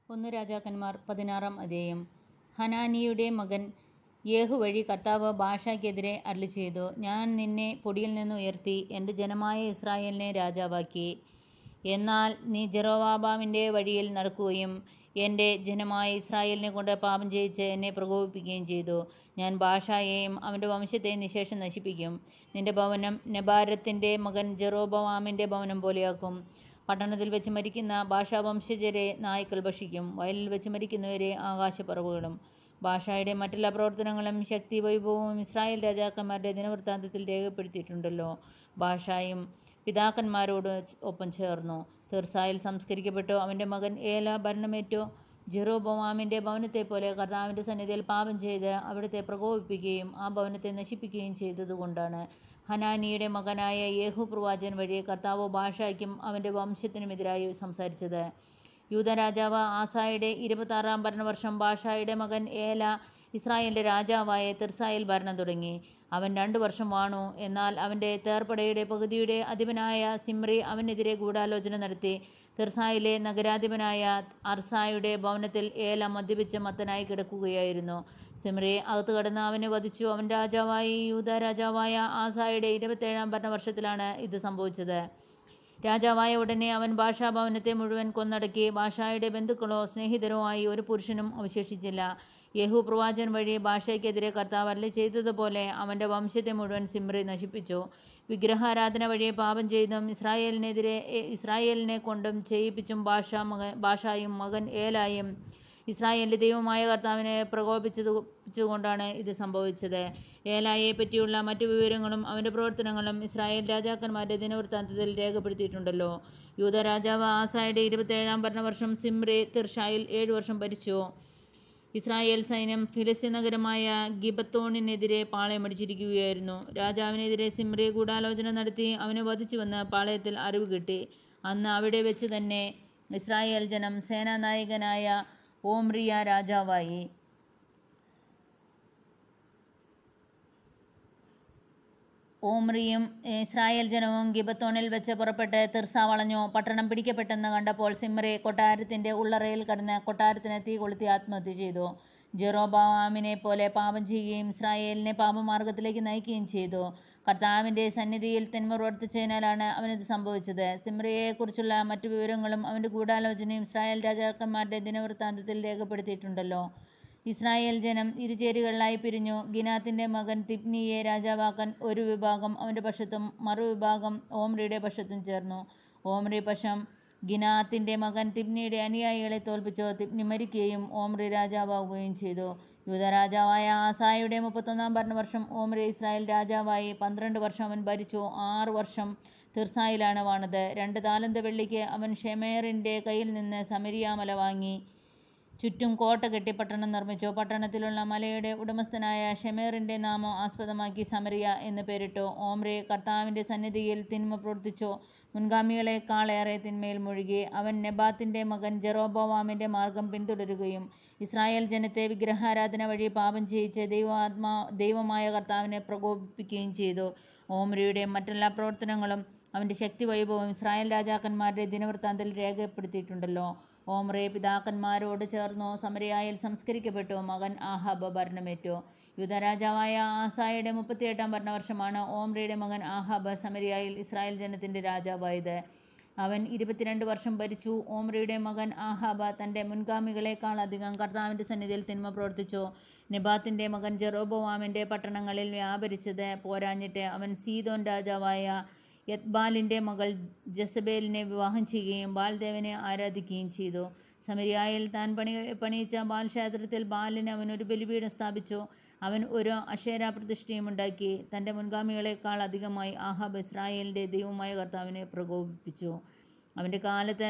ഒന്ന് രാജാക്കന്മാർ 16-ാം അധ്യായം. ഹനാനിയുടെ മകൻ യേഹു വഴി കർത്താവ് ബാഷയ്ക്കെതിരെ അരുളിച്ചെയ്തു. ഞാൻ നിന്നെ പൊടിയിൽ നിന്ന് ഉയർത്തി എൻ്റെ ജനമായ ഇസ്രായേലിനെ രാജാവാക്കി. എന്നാൽ നീ ജെറൊബോവാമിൻ്റെ വഴിയിൽ നടക്കുകയും എൻ്റെ ജനമായ ഇസ്രായേലിനെ കൊണ്ട് പാപം ചെയ്യിച്ച് എന്നെ പ്രകോപിപ്പിക്കുകയും ചെയ്തു. ഞാൻ ബാഷയെയും അവൻ്റെ വംശത്തെയും നിശേഷം നശിപ്പിക്കും. നിന്റെ ഭവനം നെബാരത്തിൻ്റെ മകൻ ജെറൊബോവാമിൻ്റെ ഭവനം പോലെയാക്കും. പട്ടണത്തിൽ വെച്ച് മരിക്കുന്ന ബാഷാവംശജരെ നായ്ക്കൾ ഭക്ഷിക്കും. വയലിൽ വെച്ച് മരിക്കുന്നവരെ ആകാശപ്പറവുകളും. ബാഷയുടെ മറ്റെല്ലാ പ്രവർത്തനങ്ങളും ശക്തി വൈഭവവും ഇസ്രായേൽ രാജാക്കന്മാരുടെ ദിനവൃത്താന്തത്തിൽ രേഖപ്പെടുത്തിയിട്ടുണ്ടല്ലോ. ബാഷയും പിതാക്കന്മാരോട് ഒപ്പം ചേർന്നു തിർസായിൽ സംസ്കരിക്കപ്പെട്ടു. അവൻ്റെ മകൻ ഏല ഭരണമേറ്റു. ജെറൊബോവാമിൻ്റെ ഭവനത്തെപ്പോലെ കർത്താവിൻ്റെ സന്നിധിയിൽ പാപം ചെയ്ത് അവിടുത്തെ പ്രകോപിപ്പിക്കുകയും ആ ഭവനത്തെ നശിപ്പിക്കുകയും ചെയ്തതുകൊണ്ടാണ് ഹനാനിയുടെ മകനായ യേഹു പ്രവാചകൻ വഴി കർത്താവ് ബാഷയ്ക്കും അവൻ്റെ വംശത്തിനുമെതിരായി സംസാരിച്ചത്. യൂദാ രാജാവ് ആസയുടെ 26-ാം ഭരണവർഷം ബാഷയുടെ മകൻ ഏല ഇസ്രായേലിൻ്റെ രാജാവായ തിർസായിൽ ഭരണം തുടങ്ങി. അവൻ 2 വർഷം വാണു. എന്നാൽ അവൻ്റെ തേർപ്പടയുടെ പകുതിയുടെ അധിപനായ സിമ്രി അവനെതിരെ ഗൂഢാലോചന നടത്തി. തിർസായിലെ നഗരാധിപനായ അർസായുടെ ഭവനത്തിൽ ഏല മദ്യപിച്ച് മത്തനായി കിടക്കുകയായിരുന്നു. സിമ്രി അകത്ത് കടന്ന് അവനെ വധിച്ചു. അവൻ രാജാവായി. യൂദാ രാജാവായ ആസയുടെ 27-ാം ഭരണവർഷത്തിലാണ് ഇത് സംഭവിച്ചത്. രാജാവായ ഉടനെ അവൻ ബാഷാ ഭവനത്തെ മുഴുവൻ കൊന്നടക്കി. ബാഷയുടെ ബന്ധുക്കളോ സ്നേഹിതരോ ആയി ഒരു പുരുഷനും അവശേഷിച്ചില്ല. യേഹു പ്രവാചകൻ വഴി ബാഷയ്ക്കെതിരെ കർത്താവ് അരുളി ചെയ്തതുപോലെ അവൻ്റെ വംശത്തെ മുഴുവൻ സിമ്രി നശിപ്പിച്ചു. വിഗ്രഹാരാധന വഴി പാപം ചെയ്തും ഇസ്രായേലിനെ കൊണ്ടും ചെയ്യിപ്പിച്ചും ബാഷായും മകൻ ഏലായും ഇസ്രായേലിൻ്റെ ദൈവമായ കർത്താവിനെ പ്രകോപിപ്പിച്ചുകൊണ്ടാണ് ഇത് സംഭവിച്ചത്. ഏലായെ പറ്റിയുള്ള മറ്റു വിവരങ്ങളും അവൻ്റെ പ്രവർത്തനങ്ങളും ഇസ്രായേൽ രാജാക്കന്മാരുടെ ദിനവൃത്താന്തത്തിൽ രേഖപ്പെടുത്തിയിട്ടുണ്ടല്ലോ. യൂദാ രാജാവ് ആസയുടെ 27-ാം ഭരണവർഷം സിമ്രി തിർസായിൽ 7 വർഷം ഭരിച്ചു. ഇസ്രായേൽ സൈന്യം ഫിലിസ്തീൻ നഗരമായ ഗിബത്തോണിനെതിരെ പാളയമടിച്ചിരിക്കുകയായിരുന്നു. രാജാവിനെതിരെ സിമ്രി ഗൂഢാലോചന നടത്തി അവനെ വധിച്ചുവെന്ന് പാളയത്തിൽ അറിവ് കിട്ടി. അന്ന് അവിടെ വെച്ച് തന്നെ ഇസ്രായേൽ ജനം സേനാനായകനായ ഓമ്രിയ രാജാവായി. ഓമ്രിയും ഇസ്രായേൽ ജനവും ഗിബത്തോണിൽ വെച്ച് പുറപ്പെട്ട് തിർസ വളഞ്ഞു. പട്ടണം പിടിക്കപ്പെട്ടെന്ന് കണ്ടപ്പോൾ സിമ്രി കൊട്ടാരത്തിൻ്റെ ഉള്ളറയിൽ കടന്ന് കൊട്ടാരത്തിന് തീ കൊളുത്തി ആത്മഹത്യ ചെയ്തു. ജെറൊബോവാമിനെ പോലെ പാപം ചെയ്യുകയും ഇസ്രായേലിനെ പാപമാർഗത്തിലേക്ക് നയിക്കുകയും ചെയ്തു. കർത്താവിൻ്റെ സന്നിധിയിൽ തിന്മ പ്രവർത്തിച്ചതിനാലാണ് അവനിത് സംഭവിച്ചത്. സിമ്രിയെക്കുറിച്ചുള്ള മറ്റു വിവരങ്ങളും അവൻ്റെ ഗൂഢാലോചനയും ഇസ്രായേൽ രാജാക്കന്മാരുടെ ദിനവൃത്താന്തത്തിൽ രേഖപ്പെടുത്തിയിട്ടുണ്ടല്ലോ. ഇസ്രായേൽ ജനം ഇരുചേരികളിലായി പിരിഞ്ഞു. ഗിനാത്തിൻ്റെ മകൻ തിബ്നിയെ രാജാവാക്കാൻ ഒരു വിഭാഗം അവൻ്റെ പക്ഷത്തും മറുവിഭാഗം ഓമ്രിയുടെ പക്ഷത്തും ചേർന്നു. ഓമ്രി പക്ഷം ഗിനാത്തിൻ്റെ മകൻ തിബ്നിയുടെ അനുയായികളെ തോൽപ്പിച്ചു. തിബ്നി മരിക്കുകയും ഓമ്രി രാജാവാവുകയും ചെയ്തു. യൂദാ രാജാവായ ആസയുടെ 31-ാം ഭരണവർഷം ഓമ്രി ഇസ്രായേൽ രാജാവായി. 12 വർഷം അവൻ ഭരിച്ചു. 6 വർഷം തിർസായിലാണ് വാണത്. 2 താലന്ത് വെള്ളിക്ക് അവൻ ഷെമേറിൻ്റെ കയ്യിൽ നിന്ന് സമരിയ മല വാങ്ങി. ചുറ്റും കോട്ട കെട്ടി പട്ടണം നിർമ്മിച്ചു. പട്ടണത്തിലുള്ള മലയുടെ ഉടമസ്ഥനായ ഷെമേറിൻ്റെ നാമം ആസ്പദമാക്കി സമരിയ എന്ന് പേരിട്ടു. ഓമ്രി കർത്താവിൻ്റെ സന്നിധിയിൽ തിന്മ പ്രവർത്തിച്ചു. മുൻഗാമികളെക്കാളേറെ തിന്മയിൽ മുഴുകി. അവൻ നെബാത്തിൻ്റെ മകൻ ജെറൊബോവാമിൻ്റെ മാർഗം പിന്തുടരുകയും ഇസ്രായേൽ ജനത്തെ വിഗ്രഹാരാധന വഴി പാപം ചെയ്യിച്ച് ദൈവമായ കർത്താവിനെ പ്രകോപിപ്പിക്കുകയും ചെയ്തു. ഓമ്രിയുടെ മറ്റെല്ലാ പ്രവർത്തനങ്ങളും അവൻ്റെ ശക്തി വൈഭവവും ഇസ്രായേൽ രാജാക്കന്മാരുടെ ദിനവൃത്താന്തത്തിൽ രേഖപ്പെടുത്തിയിട്ടുണ്ടല്ലോ. ഓമ്രി പിതാക്കന്മാരോട് ചേർന്നു സമരിയായിൽ സംസ്കരിക്കപ്പെട്ടു. മകൻ ആഹാബ് ഭരണമേറ്റു. യൂദാ രാജാവായ ആസയുടെ 38-ാം ഭരണവർഷമാണ് ഓമ്രിയുടെ മകൻ ആഹാബ് സമരിയായിൽ ഇസ്രായേൽ ജനത്തിൻ്റെ രാജാവായത്. അവൻ 22 വർഷം ഭരിച്ചു. ഓമ്രിയുടെ മകൻ ആഹാബ് തൻ്റെ മുൻഗാമികളെക്കാൾ അധികം കർത്താവിൻ്റെ സന്നിധിയിൽ തിന്മ പ്രവർത്തിച്ചു. നെബാത്തിൻ്റെ മകൻ ജെറൊബോവാമിൻ്റെ പട്ടണങ്ങളിൽ വ്യാപരിച്ചത് പോരാഞ്ഞിട്ട് അവൻ സീദോൻ രാജാവായ യത്ബാലിൻ്റെ മകൾ ജെസബേലിനെ വിവാഹം ചെയ്യുകയും ബാൽദേവനെ ആരാധിക്കുകയും ചെയ്തു. സമരിയായിൽ താൻ പണിയിച്ച ബാൽ ക്ഷേത്രത്തിൽ ബാലിന് അവൻ ഒരു ബലിപീഠം സ്ഥാപിച്ചു. അവൻ ഒരു അശേര പ്രതിഷ്ഠയും ഉണ്ടാക്കി. തൻ്റെ മുൻഗാമികളെക്കാൾ അധികമായി ആഹാബ് ഇസ്രായേലിൻ്റെ ദൈവമായ കർത്താവിനെ പ്രകോപിപ്പിച്ചു. അവൻ്റെ കാലത്ത്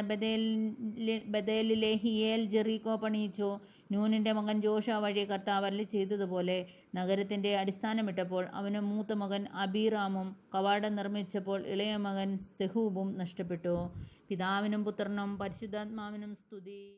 ബഥേലിലെ ഹിയേൽ ജെറീക്കോ പണിയിച്ചു. നൂനിൻ്റെ മകൻ ജോഷ വഴി കർത്താവ് അരുളി ചെയ്തതുപോലെ നഗരത്തിൻ്റെ അടിസ്ഥാനമിട്ടപ്പോൾ അവന് മൂത്ത മകൻ അബീറാമും കവാടം നിർമ്മിച്ചപ്പോൾ ഇളയ മകൻ സെഹൂബും നഷ്ടപ്പെട്ടു. പിതാവിനും പുത്രനും പരിശുദ്ധാത്മാവിനും സ്തുതി.